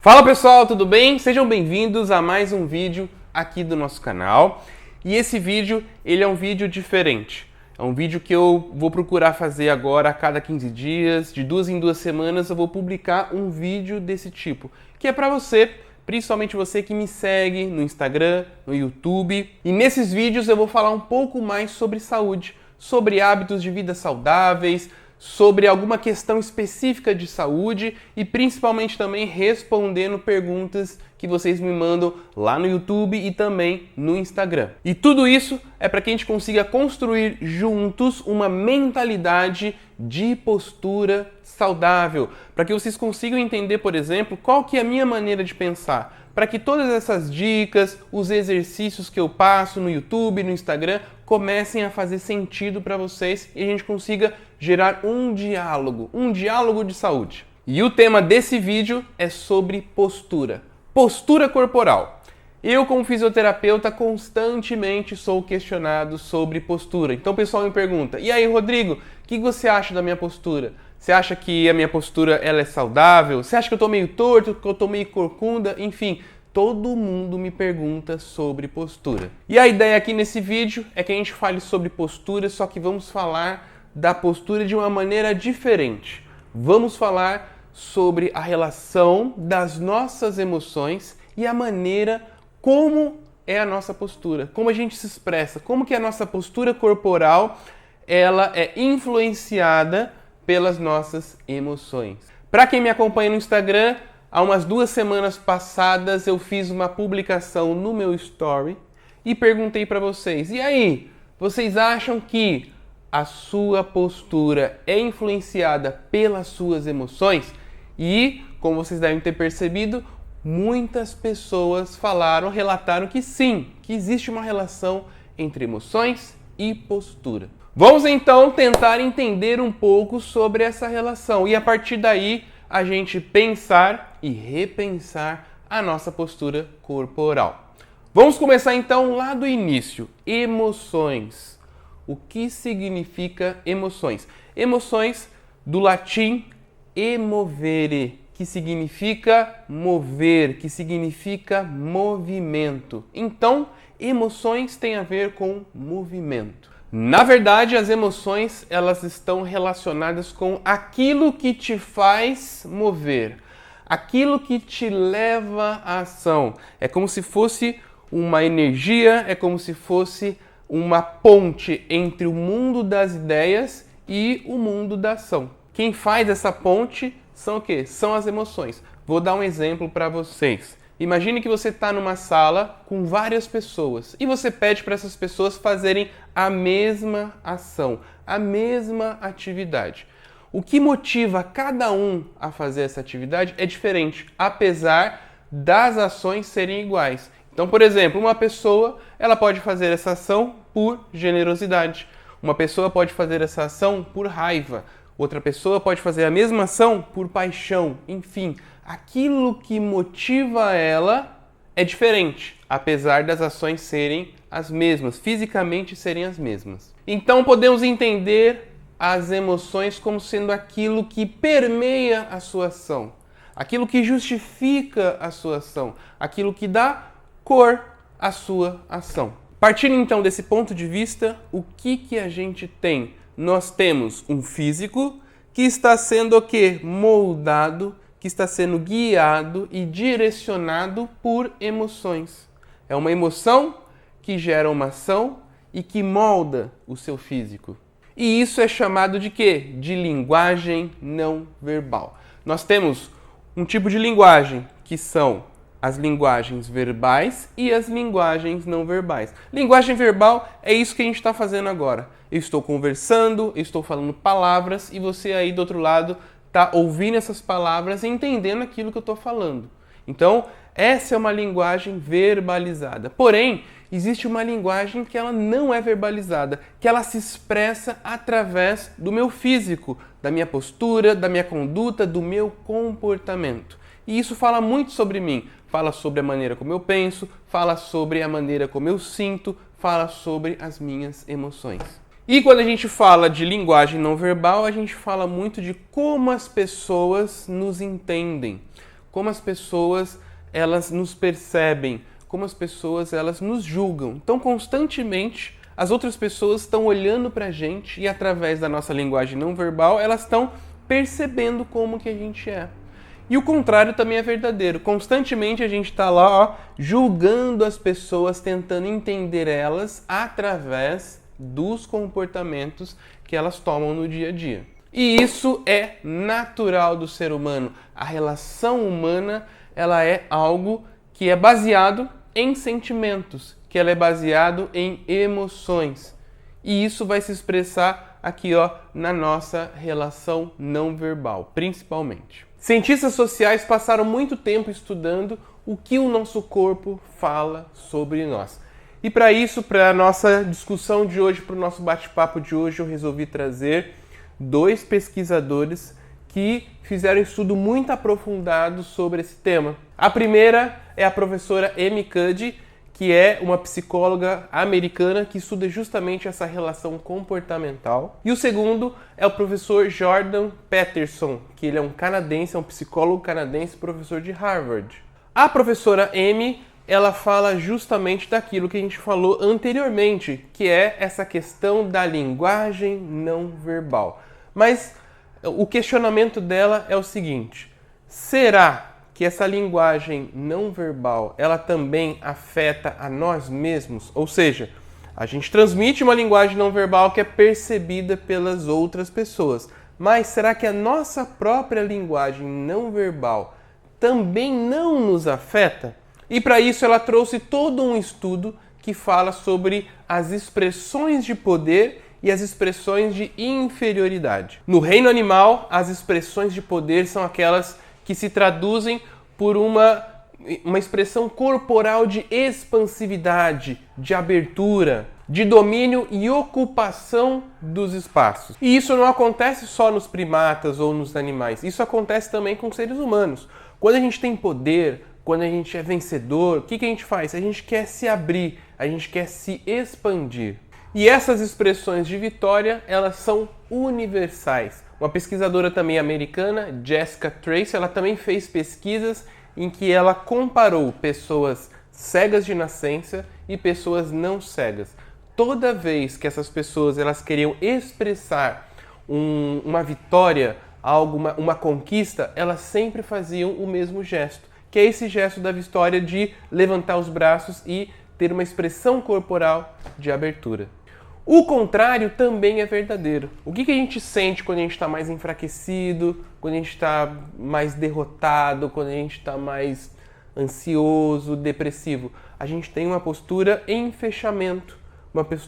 Fala pessoal, tudo bem? Sejam bem-vindos a mais um vídeo aqui do nosso canal. E esse vídeo, ele é um vídeo diferente. É um vídeo que eu vou procurar fazer agora a cada 15 dias, de 2 em 2 semanas eu vou publicar um vídeo desse tipo, que é para você, principalmente você que me segue no Instagram, no YouTube. E nesses vídeos eu vou falar um pouco mais sobre saúde, sobre hábitos de vida saudáveis, sobre alguma questão específica de saúde e principalmente também respondendo perguntas que vocês me mandam lá no YouTube e também no Instagram. E tudo isso é para que a gente consiga construir juntos uma mentalidade de postura saudável, para que vocês consigam entender, por exemplo, qual que é a minha maneira de pensar, para que todas essas dicas, os exercícios que eu passo no YouTube, no Instagram, comecem a fazer sentido para vocês e a gente consiga gerar um diálogo de saúde. E o tema desse vídeo é sobre postura corporal. Eu, como fisioterapeuta, constantemente sou questionado sobre postura. Então o pessoal me pergunta, e aí Rodrigo, o que você acha da minha postura? Você acha que a minha postura ela é saudável? Você acha que eu tô meio torto, que eu tô meio corcunda? Enfim, todo mundo me pergunta sobre postura. E a ideia aqui nesse vídeo é que a gente fale sobre postura, só que vamos falar da postura de uma maneira diferente. Vamos falar sobre a relação das nossas emoções e a maneira como é a nossa postura, como a gente se expressa, como que a nossa postura corporal ela é influenciada pelas nossas emoções. Para quem me acompanha no Instagram, há umas 2 semanas passadas eu fiz uma publicação no meu story e perguntei para vocês, e aí, vocês acham que a sua postura é influenciada pelas suas emoções? E, como vocês devem ter percebido, muitas pessoas relataram que sim, que existe uma relação entre emoções e postura. Vamos então tentar entender um pouco sobre essa relação e a partir daí a gente pensar e repensar a nossa postura corporal. Vamos começar então lá do início. Emoções. O que significa emoções? Emoções do latim emovere, que significa mover, que significa movimento. Então, emoções têm a ver com movimento. Na verdade, as emoções elas estão relacionadas com aquilo que te faz mover, aquilo que te leva à ação. É como se fosse uma energia, é como se fosse uma ponte entre o mundo das ideias e o mundo da ação. Quem faz essa ponte são o quê? São as emoções. Vou dar um exemplo para vocês. Imagine que você está numa sala com várias pessoas e você pede para essas pessoas fazerem a mesma ação, a mesma atividade. O que motiva cada um a fazer essa atividade é diferente, apesar das ações serem iguais. Então, por exemplo, uma pessoa ela pode fazer essa ação por generosidade, uma pessoa pode fazer essa ação por raiva, outra pessoa pode fazer a mesma ação por paixão, enfim, aquilo que motiva ela é diferente, apesar das ações serem as mesmas, fisicamente serem as mesmas. Então podemos entender as emoções como sendo aquilo que permeia a sua ação, aquilo que justifica a sua ação, aquilo que dá cor à sua ação. Partindo então desse ponto de vista, o que a gente tem? Nós temos um físico que está sendo o quê? Moldado, que está sendo guiado e direcionado por emoções. É uma emoção que gera uma ação e que molda o seu físico. E isso é chamado de quê? De linguagem não verbal. Nós temos um tipo de linguagem que são as linguagens verbais e as linguagens não verbais. Linguagem verbal é isso que a gente está fazendo agora. Eu estou conversando, eu estou falando palavras e você aí do outro lado está ouvindo essas palavras e entendendo aquilo que eu estou falando. Então, essa é uma linguagem verbalizada. Porém, existe uma linguagem que ela não é verbalizada, que ela se expressa através do meu físico, da minha postura, da minha conduta, do meu comportamento. E isso fala muito sobre mim. Fala sobre a maneira como eu penso, fala sobre a maneira como eu sinto, fala sobre as minhas emoções. E quando a gente fala de linguagem não verbal, a gente fala muito de como as pessoas nos entendem. como as pessoas elas nos percebem, como as pessoas elas nos julgam. Então, constantemente, as outras pessoas estão olhando para a gente e, através da nossa linguagem não verbal, elas estão percebendo como que a gente é. E o contrário também é verdadeiro. Constantemente a gente está lá, julgando as pessoas, tentando entender elas através dos comportamentos que elas tomam no dia a dia. E isso é natural do ser humano. A relação humana, ela é algo que é baseado em sentimentos, que ela é baseado em emoções. E isso vai se expressar aqui, na nossa relação não verbal, principalmente. Cientistas sociais passaram muito tempo estudando o que o nosso corpo fala sobre nós. E para isso, para a nossa discussão de hoje, para o nosso bate-papo de hoje, eu resolvi trazer 2 pesquisadores que fizeram um estudo muito aprofundado sobre esse tema. A primeira é a professora Amy Cuddy, que é uma psicóloga americana que estuda justamente essa relação comportamental. E o segundo é o professor Jordan Peterson, que ele é um canadense, é um psicólogo canadense, professor de Harvard. A professora Amy, ela fala justamente daquilo que a gente falou anteriormente, que é essa questão da linguagem não verbal. Mas o questionamento dela é o seguinte: será que essa linguagem não verbal, ela também afeta a nós mesmos? Ou seja, a gente transmite uma linguagem não verbal que é percebida pelas outras pessoas. Mas será que a nossa própria linguagem não verbal também não nos afeta? E para isso ela trouxe todo um estudo que fala sobre as expressões de poder e as expressões de inferioridade. No reino animal, as expressões de poder são aquelas que se traduzem por uma expressão corporal de expansividade, de abertura, de domínio e ocupação dos espaços. E isso não acontece só nos primatas ou nos animais, isso acontece também com seres humanos. Quando a gente tem poder, quando a gente é vencedor, o que a gente faz? A gente quer se abrir, a gente quer se expandir. E essas expressões de vitória, elas são universais. Uma pesquisadora também americana, Jessica Tracy, ela também fez pesquisas em que ela comparou pessoas cegas de nascença e pessoas não cegas. Toda vez que essas pessoas elas queriam expressar uma vitória, uma conquista, elas sempre faziam o mesmo gesto, que é esse gesto da vitória de levantar os braços e ter uma expressão corporal de abertura. O contrário também é verdadeiro. O que a gente sente quando a gente está mais enfraquecido, quando a gente está mais derrotado, quando a gente está mais ansioso, depressivo? A gente tem uma postura em fechamento,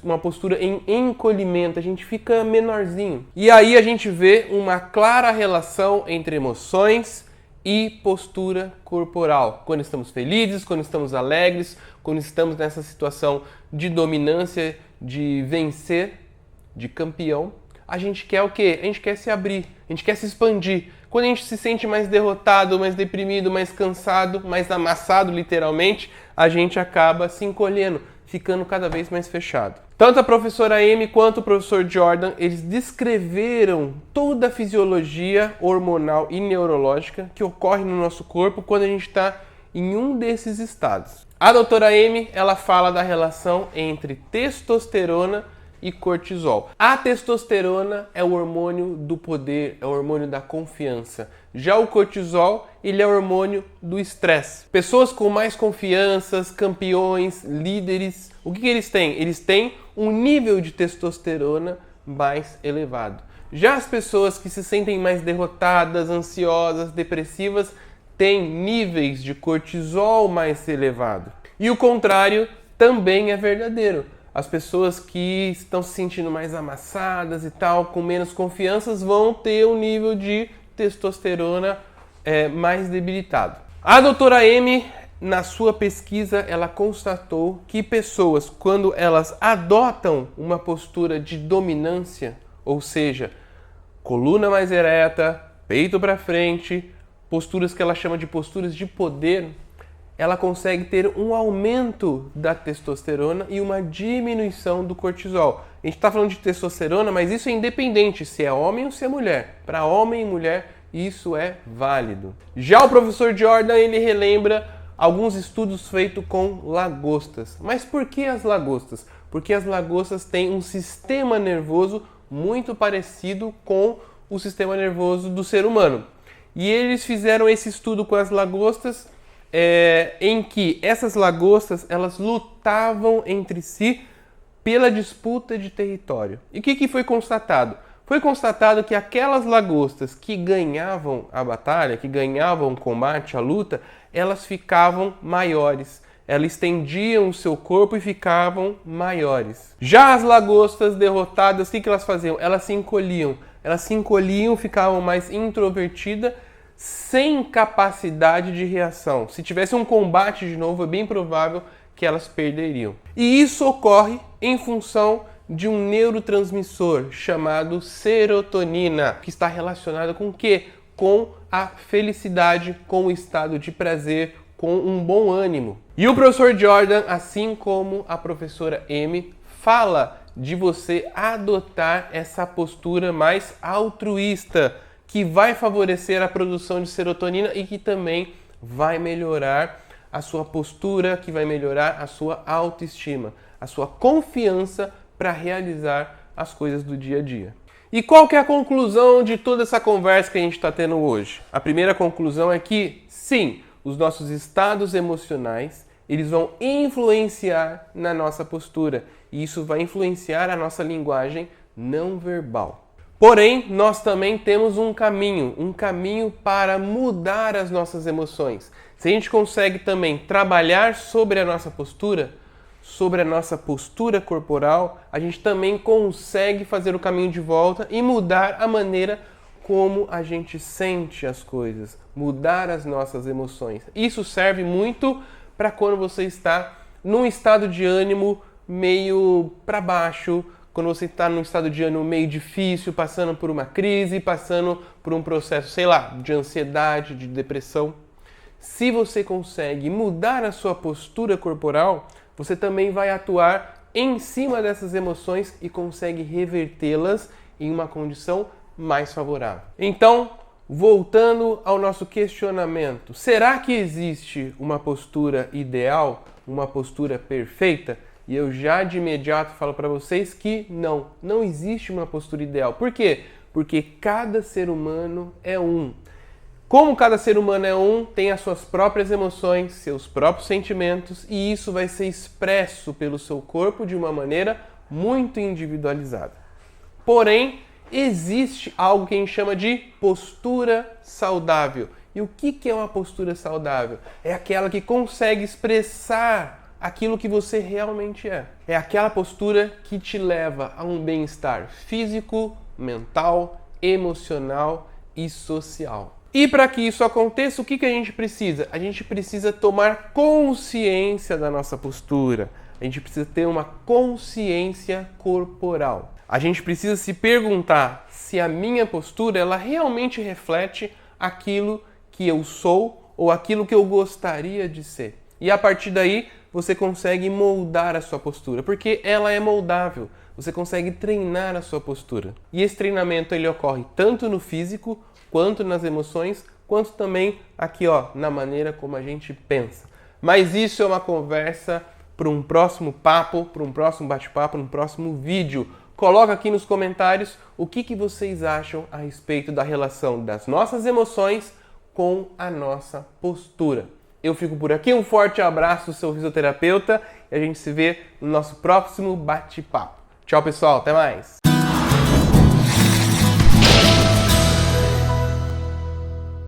uma postura em encolhimento, a gente fica menorzinho. E aí a gente vê uma clara relação entre emoções e postura corporal. Quando estamos felizes, quando estamos alegres, quando estamos nessa situação de dominância, de vencer, de campeão, a gente quer o quê? A gente quer se abrir, a gente quer se expandir. Quando a gente se sente mais derrotado, mais deprimido, mais cansado, mais amassado literalmente, a gente acaba se encolhendo, ficando cada vez mais fechado. Tanto a professora Amy quanto o professor Jordan, eles descreveram toda a fisiologia hormonal e neurológica que ocorre no nosso corpo quando a gente está em um desses estados. A doutora Amy, ela fala da relação entre testosterona e cortisol. A testosterona é o hormônio do poder, é o hormônio da confiança. Já o cortisol, ele é o hormônio do estresse. Pessoas com mais confianças, campeões, líderes, o que eles têm? Eles têm um nível de testosterona mais elevado. Já as pessoas que se sentem mais derrotadas, ansiosas, depressivas, têm níveis de cortisol mais elevado. E o contrário também é verdadeiro. As pessoas que estão se sentindo mais amassadas e tal, com menos confianças, vão ter um nível de testosterona mais debilitado. A doutora Amy, na sua pesquisa, ela constatou que pessoas, quando elas adotam uma postura de dominância, ou seja, coluna mais ereta, peito para frente, posturas que ela chama de posturas de poder, ela consegue ter um aumento da testosterona e uma diminuição do cortisol. A gente está falando de testosterona, mas isso é independente se é homem ou se é mulher. Para homem e mulher isso é válido. Já o professor Jordan, ele relembra alguns estudos feitos com lagostas. Mas por que as lagostas? Porque as lagostas têm um sistema nervoso muito parecido com o sistema nervoso do ser humano. E eles fizeram esse estudo com as lagostas, em que essas lagostas elas lutavam entre si pela disputa de território. E o que foi constatado? Foi constatado que aquelas lagostas que ganhavam a batalha, que ganhavam o combate, a luta, elas ficavam maiores. Elas estendiam o seu corpo e ficavam maiores. Já as lagostas derrotadas, o que elas faziam? Elas se encolhiam. Elas se encolhiam, ficavam mais introvertidas, sem capacidade de reação. Se tivesse um combate de novo, é bem provável que elas perderiam. E isso ocorre em função de um neurotransmissor chamado serotonina, que está relacionado com o quê? Com a felicidade, com o estado de prazer, com um bom ânimo. E o professor Jordan, assim como a professora Amy, fala de você adotar essa postura mais altruísta, que vai favorecer a produção de serotonina e que também vai melhorar a sua postura, que vai melhorar a sua autoestima, a sua confiança para realizar as coisas do dia a dia. E qual que é a conclusão de toda essa conversa que a gente está tendo hoje? A primeira conclusão é que, sim, os nossos estados emocionais, eles vão influenciar na nossa postura. E isso vai influenciar a nossa linguagem não verbal. Porém, nós também temos um caminho para mudar as nossas emoções. Se a gente consegue também trabalhar sobre a nossa postura corporal, a gente também consegue fazer o caminho de volta e mudar a maneira como a gente sente as coisas, mudar as nossas emoções. Isso serve muito para quando você está num estado de ânimo meio para baixo, quando você está num estado de ânimo meio difícil, passando por uma crise, passando por um processo, sei lá, de ansiedade, de depressão. Se você consegue mudar a sua postura corporal, você também vai atuar em cima dessas emoções e consegue revertê-las em uma condição mais favorável. Então, voltando ao nosso questionamento, será que existe uma postura ideal, uma postura perfeita? E eu já de imediato falo para vocês que não existe uma postura ideal. Por quê? Porque cada ser humano é um. Como cada ser humano é um, tem as suas próprias emoções, seus próprios sentimentos, e isso vai ser expresso pelo seu corpo de uma maneira muito individualizada. Porém, existe algo que a gente chama de postura saudável. E o que é uma postura saudável? É aquela que consegue expressar aquilo que você realmente é. É aquela postura que te leva a um bem-estar físico, mental, emocional e social. E para que isso aconteça, o que a gente precisa? A gente precisa tomar consciência da nossa postura. A gente precisa ter uma consciência corporal. A gente precisa se perguntar se a minha postura ela realmente reflete aquilo que eu sou ou aquilo que eu gostaria de ser. E a partir daí, você consegue moldar a sua postura, porque ela é moldável. Você consegue treinar a sua postura. E esse treinamento ele ocorre tanto no físico, quanto nas emoções, quanto também aqui na maneira como a gente pensa. Mas isso é uma conversa para um próximo papo, para um próximo bate-papo, para um próximo vídeo. Coloca aqui nos comentários o que vocês acham a respeito da relação das nossas emoções com a nossa postura. Eu fico por aqui, um forte abraço do seu fisioterapeuta e a gente se vê no nosso próximo bate-papo. Tchau, pessoal, até mais!